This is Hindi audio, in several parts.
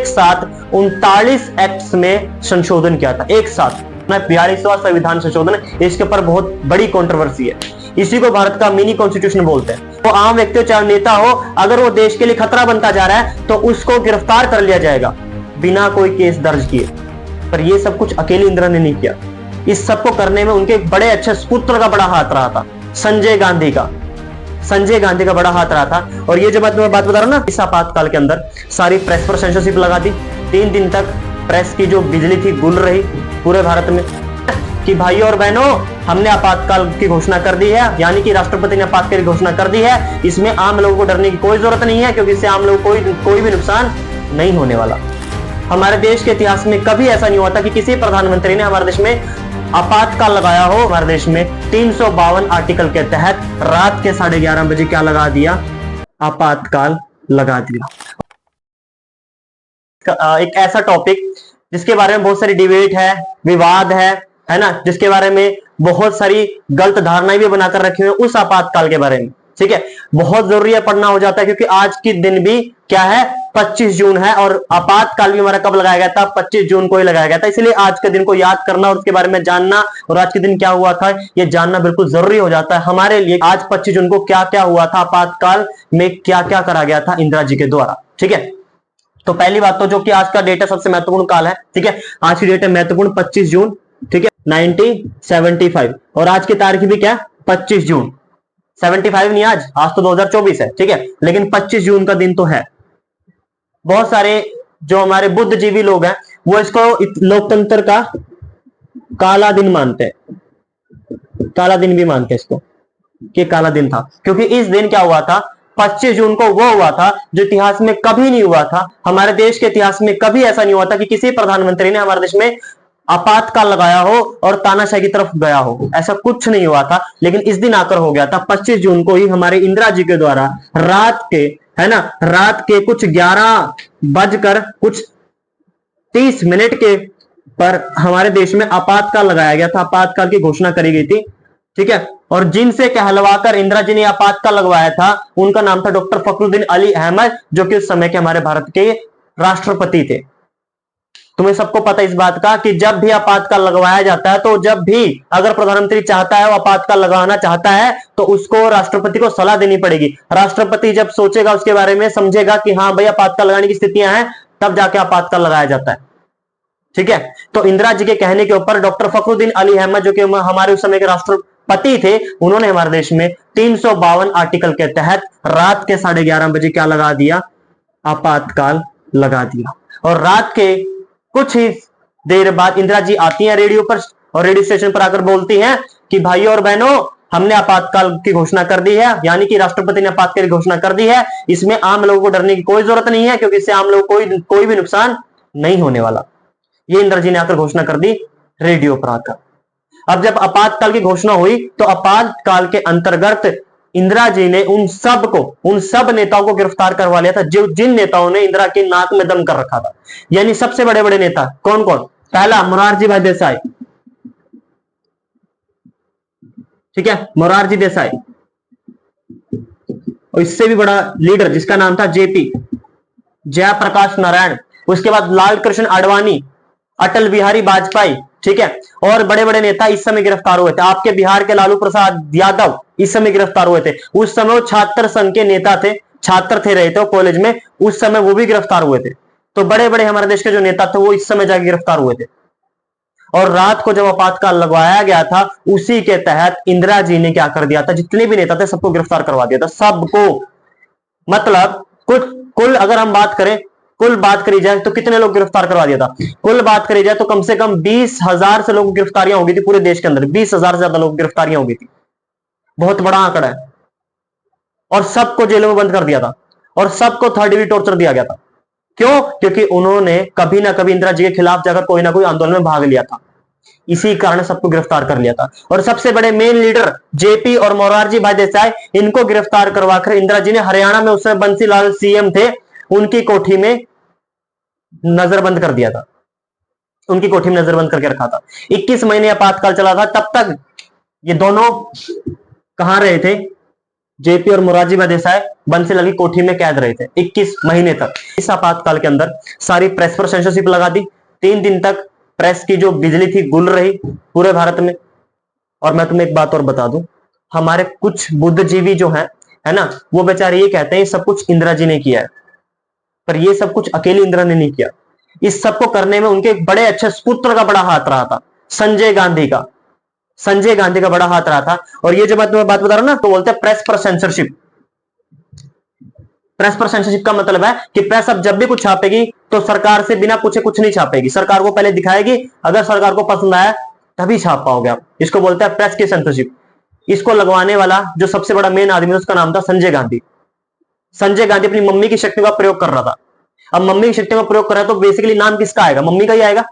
एक साथ 39 एक्ट्स में संशोधन किया था, एक साथ 42वां संविधान संशोधन। इसके ऊपर बहुत बड़ी कंट्रोवर्सी है। इसी को भारत का मिनी कॉन्स्टिट्यूशन बोलते हैं। वो आम व्यक्ति हो चाहे नेता हो, अगर वो देश के लिए खतरा बनता जा रहा है तो उसको गिरफ्तार कर लिया जाएगा बिना कोई केस दर्ज किए। पर ये सब कुछ अकेली इंदिरा ने नहीं किया। इस सबको करने में उनके बड़े अच्छे पुत्र का बड़ा हाथ रहा था, संजय गांधी का बड़ा हाथ रहा था। और ये जो मैं बात बता रहा हूं ना, इस आपातकाल के अंदर सारी प्रेस पर सेंसरशिप लगा दी। 3 दिन तक प्रेस की जो बिजली थी गुल रही पूरे भारत में कि भाइयों और बहनों, हमने आपातकाल की घोषणा कर दी है, यानी कि राष्ट्रपति ने आपातकाल की घोषणा कर दी है। इसमें आम लोगों को डरने की कोई जरूरत नहीं है, क्योंकि इससे आम लोगों को कोई भी नुकसान नहीं होने वाला। हमारे देश के इतिहास में कभी ऐसा नहीं हुआ था कि किसी प्रधानमंत्री ने हमारे देश में आपातकाल लगाया हो। हमारे देश में 352 आर्टिकल के तहत रात के 11:30 बजे क्या लगा दिया? आपातकाल लगा दिया। एक ऐसा टॉपिक जिसके बारे में बहुत सारी डिबेट है, विवाद है ना, जिसके बारे में बहुत सारी गलत धारणाएं भी बनाकर रखी हुई है, उस आपातकाल के बारे में। ठीक है, बहुत जरूरी है, पढ़ना हो जाता है, क्योंकि आज के दिन भी क्या है, 25 जून है और आपातकाल भी हमारा कब लगाया गया था? 25 जून को ही लगाया गया था। इसलिए आज के दिन को याद करना और उसके बारे में जानना और आज के दिन क्या हुआ था ये जानना बिल्कुल जरूरी हो जाता है हमारे लिए। आज 25 जून को क्या क्या हुआ था, आपातकाल में क्या क्या करा गया था इंदिरा जी के द्वारा। ठीक है, तो पहली बात तो जो कि आज का डेट है, सबसे महत्वपूर्ण काल है। ठीक है, आज की डेट है महत्वपूर्ण 25 जून, ठीक है, 1975। और आज की तारीख भी क्या, 25 जून। 75 नहीं, आज तो 2024 है। ठीक है, लेकिन 25 जून का दिन तो है। बहुत सारे जो हमारे बुद्धिजीवी लोग हैं वो इसको लोकतंत्र का काला दिन मानते हैं, काला दिन भी मानते हैं इसको कि काला दिन था, क्योंकि इस दिन क्या हुआ था, 25 जून को वो हुआ था जो इतिहास में कभी नहीं हुआ था। हमारे देश के इतिहास में कभी ऐसा नहीं हुआ था कि किसी प्रधानमंत्री ने हमारे देश में आपातकाल लगाया हो और तानाशाही की तरफ गया हो, ऐसा कुछ नहीं हुआ था। लेकिन इस दिन आकर हो गया था। 25 जून को ही हमारे इंदिरा जी के द्वारा रात के, है ना, रात के कुछ 11:30 के पर हमारे देश में आपातकाल लगाया गया था, आपातकाल की घोषणा करी गई थी। ठीक है, और जिनसे कहलवाकर इंदिरा जी ने आपातकाल लगवाया था उनका नाम था डॉक्टर फखरुद्दीन अली अहमद, जो कि उस समय के हमारे भारत के राष्ट्रपति थे। तुम्हें सबको पता इस बात का कि जब भी आपातकाल लगवाया जाता है, तो जब भी अगर प्रधानमंत्री चाहता है, वो आपातकाल लगाना चाहता है, तो उसको राष्ट्रपति को सलाह देनी पड़ेगी। राष्ट्रपति जब सोचेगा उसके बारे में, समझेगा कि हाँ भाई आपातकाल लगाने की स्थितियां हैं, तब जाके आपातकाल लगाया जाता है। ठीक है, तो इंदिरा जी के कहने के ऊपर डॉक्टर फखरुद्दीन अली अहमद, जो कि हमारे उस समय के राष्ट्रपति थे, उन्होंने हमारे देश में 352 आर्टिकल के तहत रात के 11:30 बजे क्या लगा दिया? आपातकाल लगा दिया। और रात के कुछ ही देर बाद इंदिरा जी आती हैं रेडियो पर और रेडियो स्टेशन पर आकर बोलती हैं कि भाइयों और बहनों, हमने आपातकाल की घोषणा कर दी है, यानी कि राष्ट्रपति ने आपातकाल की घोषणा कर दी है। इसमें आम लोगों को डरने की कोई जरूरत नहीं है, क्योंकि इससे आम लोगों को कोई भी नुकसान नहीं होने वाला। ये इंदिरा जी ने आकर घोषणा कर दी रेडियो पर आकर। अब जब आपातकाल की घोषणा हुई तो आपातकाल के अंतर्गत इंदिरा जी ने उन सब नेताओं को गिरफ्तार करवा लिया था जिन नेताओं ने इंदिरा की नाक में दम कर रखा था। यानी सबसे बड़े बड़े नेता कौन कौन? पहला मोरारजी भाई देसाई, ठीक है, मोरारजी देसाई। और इससे भी बड़ा लीडर जिसका नाम था जेपी, जयप्रकाश नारायण। उसके बाद लाल कृष्ण आडवाणी, अटल बिहारी वाजपेयी। ठीक है, और बड़े बड़े नेता इस समय गिरफ्तार हुए थे। आपके बिहार के लालू प्रसाद यादव इस समय गिरफ्तार हुए थे। उस समय वो छात्र संघ के नेता थे, छात्र थे, रहे थे कॉलेज में, उस समय वो भी गिरफ्तार हुए थे। तो बड़े बड़े हमारे देश के जो नेता थे वो इस समय जाके गिरफ्तार हुए थे। और रात को जब आपातकाल लगवाया गया था, उसी के तहत इंदिरा जी ने क्या कर दिया था, जितने भी नेता थे सबको गिरफ्तार करवा दिया था, सबको। मतलब कुल अगर हम कुल बात करी जाए तो कितने लोग गिरफ्तार करवा दिया था? कुल बात करी जाए तो कम से कम 20,000 से लोग गिरफ्तारियां हो गई थी पूरे देश के अंदर। 20,000 से ज्यादा लोग गिरफ्तारियां हो गई थी। बहुत बड़ा आंकड़ा है। और सबको जेलों में बंद कर दिया था और सबको 3rd डिग्री टॉर्चर दिया गया था। क्यों? क्योंकि उन्होंने कभी ना कभी इंदिरा जी के खिलाफ जाकर कोई ना कोई आंदोलन में भाग लिया था। इसी कारण सबको गिरफ्तार कर लिया था। और सबसे बड़े मेन लीडर जेपी और मोरारजी भाई देसाई, इनको गिरफ्तार करवाकर इंदिरा जी ने हरियाणा में उस समय बंसीलाल सीएम थे, उनकी कोठी में नजरबंद कर दिया था। उनकी कोठी में नजरबंद करके रखा था। 21 महीने आपातकाल चला था। तब तक ये दोनों कहां रहे थे? जेपी और मोरारजी भाई देसाई बंसीलाल की कोठी में कैद रहे थे 21 महीने तक। इस आपातकाल के अंदर सारी प्रेस पर सेंसरशिप लगा दी। 3 दिन तक प्रेस की जो बिजली थी गुल रही पूरे भारत में। और मैं तुम्हें एक बात और बता दूं, हमारे कुछ बुद्धिजीवी जो है ना, वो बेचारे ये कहते हैं सब कुछ इंदिरा जी ने किया है, पर ये सब कुछ अकेली इंदिरा ने नहीं किया। इस सबको करने में उनके बड़े अच्छे पुत्र का बड़ा हाथ रहा था, संजय गांधी का। संजय गांधी का बड़ा हाथ रहा था। और ये जो मैं तुम्हें बात बता रहा हूं ना, तो बोलते हैं प्रेस पर सेंसरशिप। प्रेस पर सेंसरशिप का मतलब है कि प्रेस अब जब भी कुछ छापेगी तो सरकार से बिना पूछे कुछ नहीं छापेगी, सरकार को पहले दिखाएगी, अगर सरकार को पसंद आया तभी छाप पाओगे आप। इसको बोलते हैं प्रेस की सेंसरशिप। इसको लगवाने वाला जो सबसे बड़ा मेन आदमी है उसका नाम था संजय गांधी। संजय गांधी अपनी मम्मी की शक्ति का प्रयोग कर रहा था। अब मम्मी की शक्ति का प्रयोग कर रहा है तो बेसिकली नाम किसका आएगा? मम्मी का ही आएगा।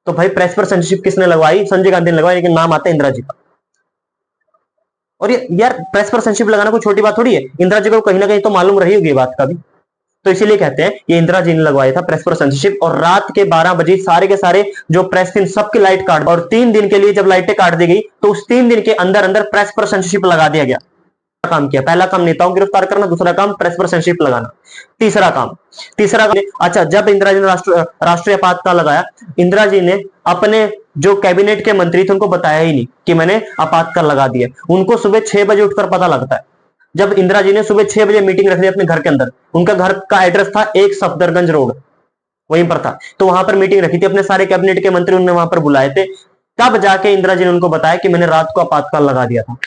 तो भाई प्रेस पर सेंसरशिप किसने लगवाई? संजय गांधी ने लगवाई, लेकिन नाम आता है इंदिरा जी का। और ये यार प्रेस पर सेंसरशिप लगाना कोई छोटी बात थोड़ी है। इंदिरा जी को कहीं ना कहीं तो मालूम रही होगी बात का भी, तो इसीलिए कहते हैं ये इंदिरा जी ने लगवाया था प्रेस पर सेंसरशिप। और रात के 12 बजे सारे के सारे जो प्रेस थी सबकी लाइट काट, और 3 दिन के लिए जब लाइटें काट दी गई तो उस 3 दिन के अंदर अंदर प्रेस पर सेंसरशिप लगा दिया गया। काम किया, पहला काम नेताओं को गिरफ्तार करना, दूसरा काम प्रेस पर सेंसरशिप लगाना, तीसरा काम अच्छा, जब इंदिरा जी ने राष्ट्रीय आपातकाल लगाया, इंदिरा जी ने अपने जो कैबिनेट के मंत्री थे उनको बताया ही नहीं कि मैंने आपातकाल लगा दिया। उनको सुबह 6 बजे उठकर पता लगता है, जब इंदिरा जी ने सुबह 6 बजे मीटिंग रख ली अपने घर के अंदर। उनका घर का एड्रेस था 1 सफदरगंज रोड, वहीं पर था। तो वहां पर मीटिंग रखी थी, अपने सारे कैबिनेट के मंत्री उन्होंने वहां पर बुलाए थे। तब जाके इंदिरा जी ने उनको बताया कि मैंने रात को आपातकाल लगा दिया था।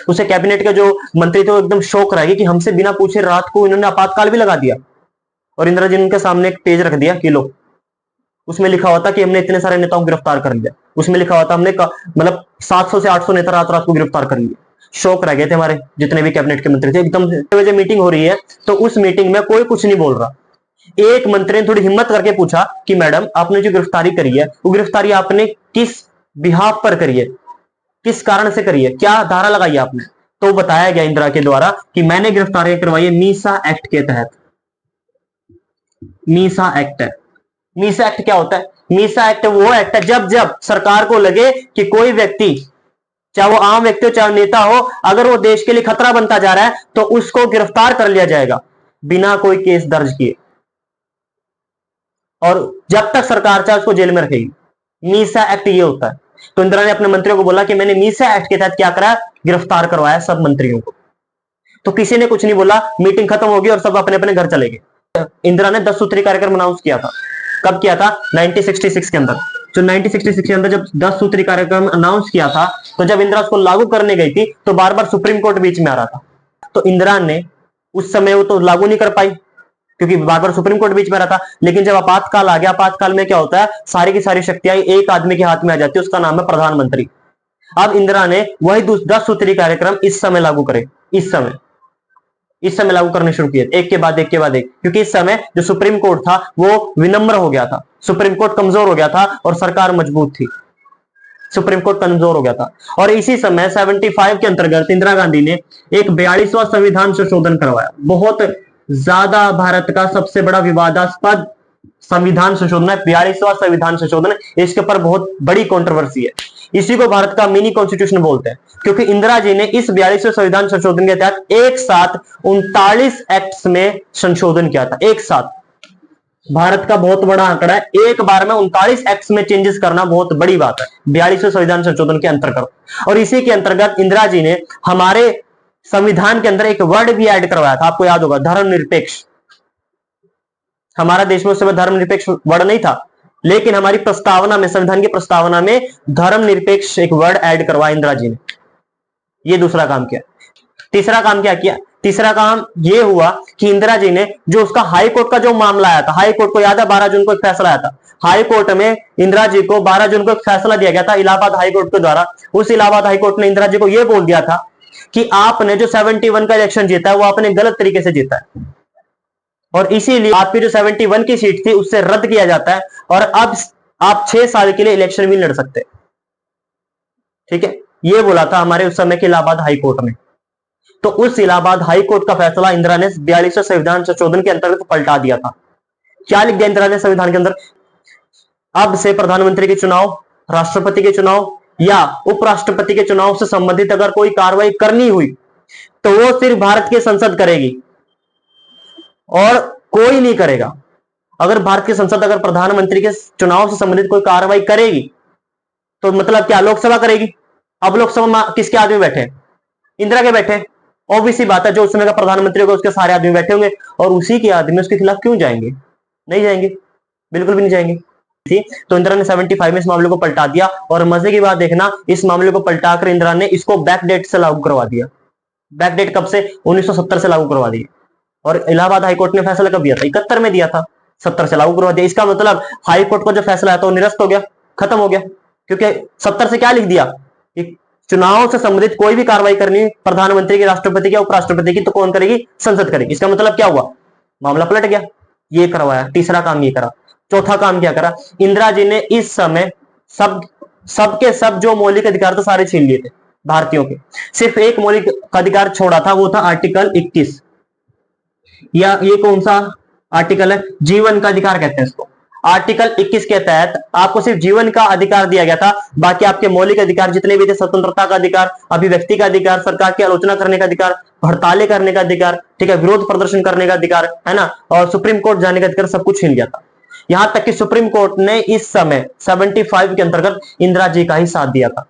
उसे कैबिनेट के जो मंत्री थे वो एकदम शौक रह गए कि हमसे बिना पूछे रात को इन्होंने आपातकाल भी लगा दिया। और इंदिरा जी ने उनके सामने एक पेज रख दिया कि लो, उसमें लिखा हुआ था कि हमने इतने सारे नेताओं को गिरफ्तार कर लिया। उसमें लिखा हुआ था हमने मतलब 700 से 800 नेता रात रात को गिरफ्तार कर लिए। शौक रह गए थे हमारे जितने भी कैबिनेट के मंत्री थे। एकदम 6 बजे मीटिंग हो रही है तो उस मीटिंग में कोई कुछ नहीं बोल रहा। एक मंत्री ने थोड़ी हिम्मत करके पूछा कि मैडम आपने जो गिरफ्तारी करी है वो गिरफ्तारी आपने किस बिहाफ पर करी है, किस कारण से करी है, क्या धारा लगाई आपने? तो बताया गया इंदिरा के द्वारा कि मैंने गिरफ्तारी करवाई है मीसा एक्ट के तहत। मीसा एक्ट है। मीसा एक्ट क्या होता है? मीसा एक्ट वो एक्ट है जब जब सरकार को लगे कि कोई व्यक्ति, चाहे वो आम व्यक्ति हो चाहे नेता हो, अगर वो देश के लिए खतरा बनता जा रहा है तो उसको गिरफ्तार कर लिया जाएगा बिना कोई केस दर्ज किए, और जब तक सरकार चाहे उसको जेल में रखेगी। मीसा एक्ट ये होता है। तो इंदिरा ने अपने मंत्रियों को बोला कि मैंने मीसा एक्ट के तहत क्या करा? गिरफ्तार करवाया सब मंत्रियों को। तो किसी ने कुछ नहीं बोला, मीटिंग खत्म होगी और सब अपने अपने घर चले गए। इंदिरा ने 10 सूत्री कार्यक्रम अनाउंस किया था। कब किया था? 1966 के अंदर। जो 1966 के अंदर जब 10 सूत्री कार्यक्रम अनाउंस किया था, तो जब इंदिरा उसको लागू करने गई थी तो बार बार सुप्रीम कोर्ट बीच में आ रहा था। तो इंदिरा ने उस समय वो तो लागू नहीं कर पाई क्योंकि बार बार सुप्रीम कोर्ट बीच में रहा था। लेकिन जब आपातकाल आ गया, आपातकाल में क्या होता है, सारी की सारी शक्तियां एक आदमी के हाथ में आ जाती है, उसका नाम है प्रधानमंत्री। अब इंदिरा ने वही 10 सूत्री कार्यक्रम इस समय लागू करे। इस समय लागू करने शुरू किए, एक के बाद एक के बाद एक, क्योंकि इस समय जो सुप्रीम कोर्ट था वो विनम्र हो गया था, सुप्रीम कोर्ट कमजोर हो गया था और सरकार मजबूत थी। सुप्रीम कोर्ट कमजोर हो गया था। और इसी समय 75 के अंतर्गत इंदिरा गांधी ने एक 42वां संविधान संशोधन करवाया। बहुत ज्यादा भारत का सबसे बड़ा विवादास्पद संविधान संशोधन है 42वां संविधान संशोधन। इसके ऊपर बहुत बड़ी कंट्रोवर्सी है। इसी को भारत का मिनी कॉन्स्टिट्यूशन बोलते हैं, क्योंकि इंदिरा जी ने इस 42वें संविधान संशोधन के तहत एक साथ 39 एक्ट्स में संशोधन किया था। एक साथ, भारत का बहुत बड़ा आंकड़ा है, एक बार में 39 एक्ट्स में चेंजेस करना बहुत बड़ी बात है 42वें संविधान संशोधन के अंतर्गत। और इसी के अंतर्गत इंदिरा जी ने हमारे संविधान के अंदर एक वर्ड भी ऐड करवाया था, आपको याद होगा, धर्मनिरपेक्ष। हमारा देश में उस समय धर्मनिरपेक्ष वर्ड नहीं था, लेकिन हमारी प्रस्तावना में, संविधान की प्रस्तावना में धर्मनिरपेक्ष एक वर्ड ऐड करवाया इंदिरा जी ने। ये दूसरा काम किया। तीसरा काम क्या किया? तीसरा काम यह हुआ कि इंदिरा जी ने जो उसका हाई कोर्ट का जो मामला आया था, हाई कोर्ट को याद है 12 जून को एक फैसला आया था। हाई कोर्ट में इंदिरा जी को 12 जून को एक फैसला दिया गया था इलाहाबाद हाई कोर्ट के द्वारा। उस इलाहाबाद हाई कोर्ट ने इंदिरा जी को यह बोल दिया था कि आपने जो 71 का इलेक्शन जीता है वो आपने गलत तरीके से जीता है, और इसीलिए आपकी जो 71 की सीट थी उससे रद्द किया जाता है, और अब आप 6 साल के लिए इलेक्शन भी लड़ सकते। ठीक है, ये बोला था हमारे उस समय के इलाहाबाद हाई कोर्ट ने। तो उस इलाहाबाद हाई कोर्ट का फैसला इंदिरा ने 42वें संविधान संशोधन के अंतर्गत पलटा दिया था। क्या लिख दिया इंदिरा ने संविधान के अंदर? अब से प्रधानमंत्री के चुनाव, राष्ट्रपति के चुनाव या उपराष्ट्रपति के चुनाव से संबंधित अगर कोई कार्रवाई करनी हुई तो वो सिर्फ भारत की संसद करेगी और कोई नहीं करेगा। अगर भारत की संसद अगर प्रधानमंत्री के चुनाव से संबंधित कोई कार्रवाई करेगी तो मतलब क्या लोकसभा करेगी? अब लोकसभा में किसके आदमी बैठे? इंदिरा के बैठे। ऑब्वियसली बात है, जो उस समय का प्रधानमंत्री होगा उसके सारे आदमी बैठे होंगे और उसी के आदमी उसके खिलाफ क्यों जाएंगे? नहीं जाएंगे, बिल्कुल भी नहीं जाएंगे। थी तो इंदिरा ने 75 में इस मामले को पलटा दिया और मजे की बात देखना, इस मामले को पलटाकर इंदिरा ने इसको बैकडेट से लागू करवा दिया। बैकडेट कब से? 1970 से लागू करवा दिया। और इलाहाबाद हाईकोर्ट ने फैसला कब दिया था? 71 में दिया था, 70 से लागू करवा दिया। इसका मतलब हाईकोर्ट का जो फैसला है तो निरस्त हो गया, खत्म हो गया, क्योंकि 70 से क्या लिख दिया कि चुनाव से संबंधित कोई भी कार्रवाई करनी प्रधानमंत्री की, राष्ट्रपति की, उपराष्ट्रपति की, तो कौन करेगी? संसद करेगी। इसका मतलब क्या हुआ? मामला पलट गया। ये करवाया, तीसरा काम ये करा। चौथा काम क्या करा? इंदिरा जी ने इस समय सबके सब जो मौलिक अधिकार थे सारे छीन लिए थे भारतीयों के। सिर्फ एक मौलिक अधिकार छोड़ा था, वो था आर्टिकल 21। या ये कौन सा आर्टिकल है? जीवन का अधिकार कहते हैं इसको। आर्टिकल 21 के तहत आपको सिर्फ जीवन का अधिकार दिया गया था, बाकी आपके मौलिक अधिकार जितने भी थे, स्वतंत्रता का अधिकार, अभिव्यक्ति का अधिकार, सरकार की आलोचना करने का अधिकार, हड़तालें करने का अधिकार, ठीक है, विरोध प्रदर्शन करने का अधिकार, है ना, और सुप्रीम कोर्ट जाने का अधिकार, सब कुछ छीन गया था। यहां तक कि सुप्रीम कोर्ट ने इस समय 75 के अंतर्गत इंदिरा जी का ही साथ दिया था।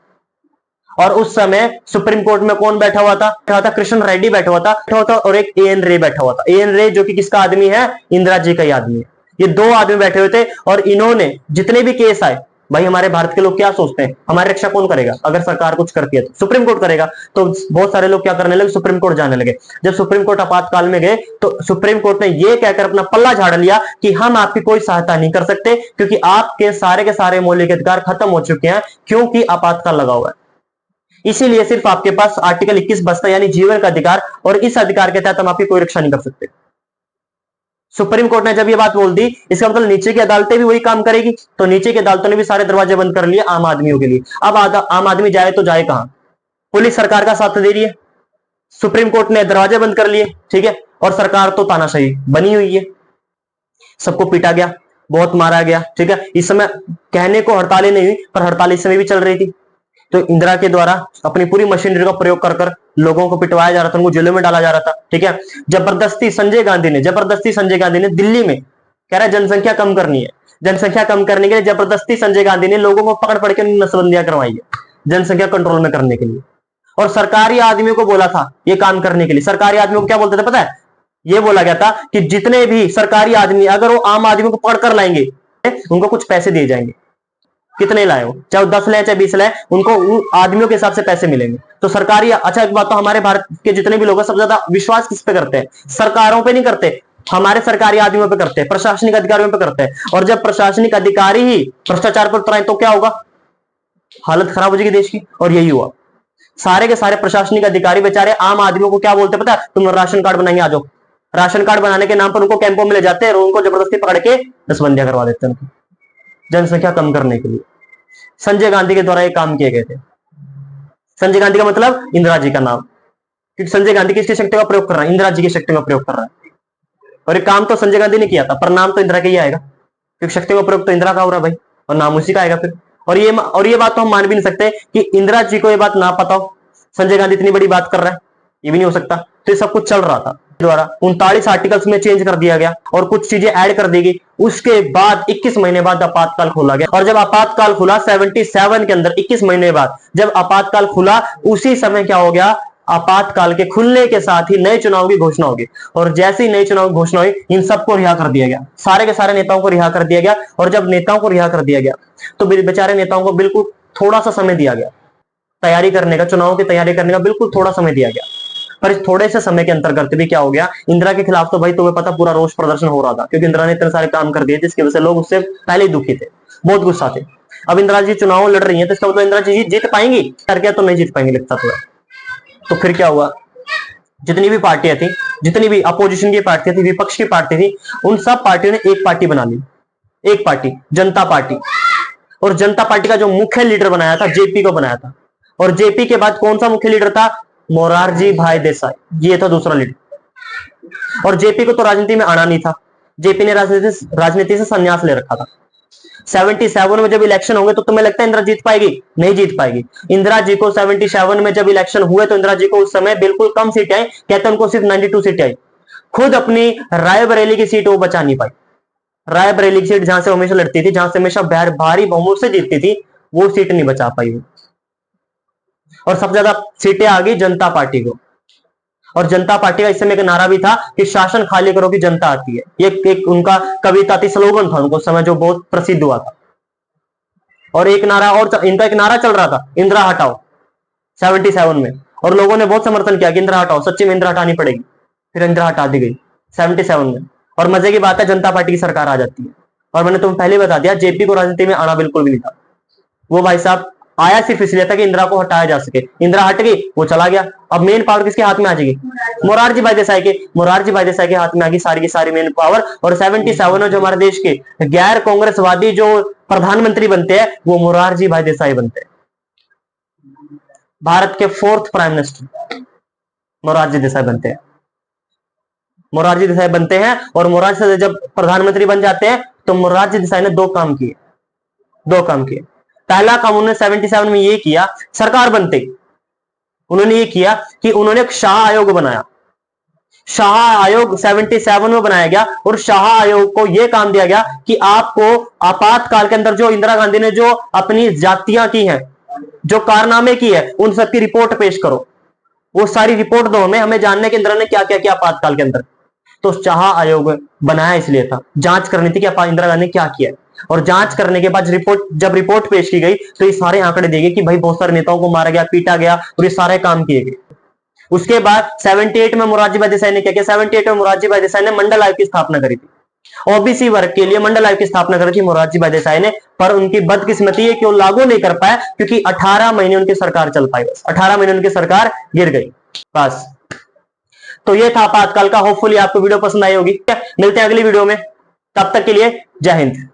और उस समय सुप्रीम कोर्ट में कौन बैठा हुआ था? कृष्ण रेड्डी बैठा हुआ था और एक एएन रे बैठा हुआ था। एएन रे जो कि किसका आदमी है? इंदिरा जी का ही आदमी है। ये दो आदमी बैठे हुए थे और इन्होंने जितने भी केस आए, भाई हमारे भारत के लोग क्या सोचते हैं, हमारी रक्षा कौन करेगा? अगर सरकार कुछ करती है तो सुप्रीम कोर्ट करेगा। तो बहुत सारे लोग क्या करने लगे? सुप्रीम कोर्ट जाने लगे। जब सुप्रीम कोर्ट आपातकाल में गए तो सुप्रीम कोर्ट ने यह कहकर अपना पल्ला झाड़ लिया कि हम आपकी कोई सहायता नहीं कर सकते, क्योंकि आपके सारे मौलिक अधिकार खत्म हो चुके हैं, क्योंकि आपातकाल लगा हुआ है। इसीलिए सिर्फ आपके पास आर्टिकल 21 बचता है, यानी जीवन का अधिकार, और इस अधिकार के तहत हम आपकी कोई रक्षा नहीं कर सकते। सुप्रीम कोर्ट ने जब ये बात बोल दी, इसका मतलब नीचे की अदालतें भी वही काम करेगी। तो नीचे की अदालतों ने भी सारे दरवाजे बंद कर लिए आम आदमियों के लिए। अब आम आदमी जाए तो जाए कहां? पुलिस सरकार का साथ दे रही है, सुप्रीम कोर्ट ने दरवाजे बंद कर लिए, ठीक है, और सरकार तो तानाशाही बनी हुई है। सबको पीटा गया, बहुत मारा गया, ठीक है। इस समय कहने को हड़तालें नहीं हुई, पर हड़ताल इस समय भी चल रही थी। तो इंदिरा के द्वारा अपनी पूरी मशीनरी का प्रयोग कर लोगों को पिटवाया जा रहा था, उनको जेलों में डाला जा रहा था, ठीक है। जबरदस्ती संजय गांधी ने दिल्ली में कह रहा है जनसंख्या कम करनी है, जनसंख्या कम करने के लिए जबरदस्ती संजय गांधी ने लोगों को पकड़ के नसबंदियां करवाई है जनसंख्या कंट्रोल में करने के लिए। और सरकारी आदमियों को बोला था ये काम करने के लिए। सरकारी आदमियों को क्या बोलते थे पता है? ये बोला गया था कि जितने भी सरकारी आदमी अगर वो आम आदमियों को पकड़कर लाएंगे उनको कुछ पैसे दिए जाएंगे। कितने लाए हो, चाहे 10 लाए चाहे 20 लाए, उनको आदमियों के हिसाब से पैसे मिलेंगे। तो सरकारी, अच्छा एक बात तो, हमारे भारत के जितने भी लोग हैं सबसे ज्यादा विश्वास किस पे करते हैं? सरकारों पे नहीं करते, हमारे सरकारी आदमियों पे करते हैं, प्रशासनिक अधिकारियों पे करते हैं। और जब प्रशासनिक अधिकारी ही भ्रष्टाचार पर उतराए तो क्या होगा? हालत खराब हो जाएगी देश की। और यही हुआ। सारे के सारे प्रशासनिक अधिकारी बेचारे आम आदमियों को क्या बोलते पता है? तुम राशन कार्ड बनाइए, आ जाओ। राशन कार्ड बनाने के नाम पर उनको कैंपों में ले जाते हैं और उनको जबरदस्ती पकड़ के नसबंदियां करवा देते हैं, जनसंख्या कम करने के लिए। संजय गांधी के द्वारा ये काम किए गए थे। संजय गांधी का मतलब इंदिरा जी का नाम, क्योंकि संजय गांधी किसकी शक्ति का प्रयोग कर रहा है? इंदिरा जी की शक्ति का प्रयोग कर रहा है। और ये काम तो संजय गांधी ने किया था, पर नाम तो इंदिरा का ही आएगा, क्योंकि शक्ति का प्रयोग तो इंदिरा का हो रहा है भाई, और नाम उसी का आएगा फिर। और ये बात तो हम मान भी नहीं सकते कि इंदिरा जी को ये बात ना पता हो, संजय गांधी इतनी बड़ी बात कर रहा है, ये भी नहीं हो सकता। तो ये सब कुछ चल रहा था द्वारा 39 आर्टिकल्स में चेंज कर दिया गया और कुछ चीजें ऐड कर दी गई। उसके बाद 21 महीने बाद आपातकाल खोला गया। और जब आपातकाल खुला 77 के अंदर 21 महीने बाद जब आपातकाल खुला, उसी समय क्या हो गया? आपातकाल के खुलने के साथ ही नए चुनाव की घोषणा होगी। और जैसे ही नए चुनाव की घोषणा हुई, इन सबको रिहा कर दिया गया, सारे के सारे नेताओं को रिहा कर दिया गया। और जब नेताओं को रिहा कर दिया गया तो बेचारे नेताओं को बिल्कुल थोड़ा सा समय दिया गया तैयारी करने का, चुनाव की तैयारी करने का बिल्कुल थोड़ा समय दिया गया। पर इस थोड़े से समय के अंतर्गत भी क्या हो गया? इंदिरा के खिलाफ तो भाई तुम्हें पता पूरा रोष प्रदर्शन हो रहा था, क्योंकि इंदिरा ने इतने सारे काम कर दिए जिसकी वजह से लोग उससे पहले ही दुखी थे, बहुत गुस्सा थे। अब इंदिरा जी चुनाव लड़ रही है तो इसका मतलब इंदिरा जी जीत पाएंगी? करके तो नहीं जीत पाएंगे लगता तो। तो फिर क्या हुआ? जितनी भी पार्टियां थी, जितनी भी अपोजिशन की पार्टियां थी, विपक्ष की पार्टी थी, उन सब पार्टियों ने एक पार्टी बना ली, एक पार्टी, जनता पार्टी। और जनता पार्टी का जो मुख्य लीडर बनाया था, जेपी को बनाया था। और जेपी के बाद कौन सा मुख्य लीडर था? मोरारजी भाई देसाई, ये था दूसरा लीडर। और जेपी को तो राजनीति में आना नहीं था, जेपी ने राजनीति से संन्यास ले रखा था। 77 में जब इलेक्शन होंगे तो तुम्हें लगता है इंदिरा जीत पाएगी? नहीं जीत पाएगी। इंदिरा जी को 77 में जब इलेक्शन हुए तो इंदिरा जी को उस समय बिल्कुल कम सीटें आई, कहते हैं उनको सिर्फ 92 सीटें आई। खुद अपनी रायबरेली की सीट वो बचा नहीं पाई। रायबरेली की सीट जहां से हमेशा लड़ती थी, जहां से हमेशा भारी बहुमत से जीतती थी, वो सीट नहीं बचा पाई वो। और सबसे ज्यादा सीटें आ गई जनता पार्टी को। और जनता पार्टी का इस समय एक नारा भी था कि शासन खाली करो कि जनता आती है। ये एक उनका कविता थी, स्लोगन था उनको उस समय, जो बहुत प्रसिद्ध हुआ था। और एक नारा और इनका एक नारा चल रहा था, इंदिरा हटाओ, 77 में। और लोगों ने बहुत समर्थन किया कि इंदिरा हटाओ, सच्ची में इंदिरा हटानी पड़ेगी। फिर इंदिरा हटा दी गई 77 में। और मजे की बात है, जनता पार्टी की सरकार आ जाती है। और मैंने तुम्हें पहले बता दिया, जेपी को राजनीति में आना बिल्कुल भी नहीं था। वो भाई साहब आया सिर्फ इसलिए था कि इंदिरा को हटाया जा सके। इंदिरा हट गई, वो चला गया। अब मेन पावर किसके हाथ में आ जाएगी? मोरारजी भाई देसाई के हाथ में आ गई सारी की सारी मेन पावर। और 77 में जो हमारे देश के गैर कांग्रेसवादी जो प्रधानमंत्री बनते हैं, वो मोरारजी भाई देसाई बनते हैं। भारत के 4th prime minister Morarji Desai बनते हैं। मोरारजी देसाई बनते हैं और मोरारजी देसाई जब प्रधानमंत्री बन जाते हैं तो मोरारजी देसाई ने दो काम किए। पहला काम उन्होंने 77 में ये किया, सरकार बनते ही उन्होंने ये किया कि उन्होंने एक शाह आयोग बनाया। शाह आयोग 77 में बनाया गया और शाह आयोग को यह काम दिया गया कि आपको आपातकाल के अंदर जो इंदिरा गांधी ने जो अपनी जातियां की हैं, जो कारनामे की है, उन सबकी रिपोर्ट पेश करो। वो सारी रिपोर्ट दो हमें जानने के इंदिरा ने क्या क्या किया आपातकाल के अंदर। तो शाह आयोग बनाया इसलिए था, जांच करनी थी कि इंदिरा गांधी ने क्या किया। और जांच करने के बाद जब रिपोर्ट पेश की गई तो ये सारे आंकड़े दिए गए कि भाई बहुत सारे नेताओं को मारा गया, पीटा गया और ये सारे काम किए गए। उसके बाद 78 में मोरारजी भाई देसाई ने क्या किया? 78 में मोरारजी भाई देसाई ने मंडल आयोग की स्थापना करी थी। ओबीसी वर्ग के लिए मंडल आयोग की स्थापना करी थी मोरारजी भाई देसाई ने। पर उनकी बदकिस्मती है कि वो लागू नहीं कर पाया, क्योंकि 18 महीने उनकी सरकार चल पाई। बस 18 महीने उनकी सरकार गिर गई बस। तो ये था आपातकाल का। होपफुली आपको वीडियो पसंद आई होगी। मिलते हैं अगली वीडियो में, तब तक के लिए जय हिंद।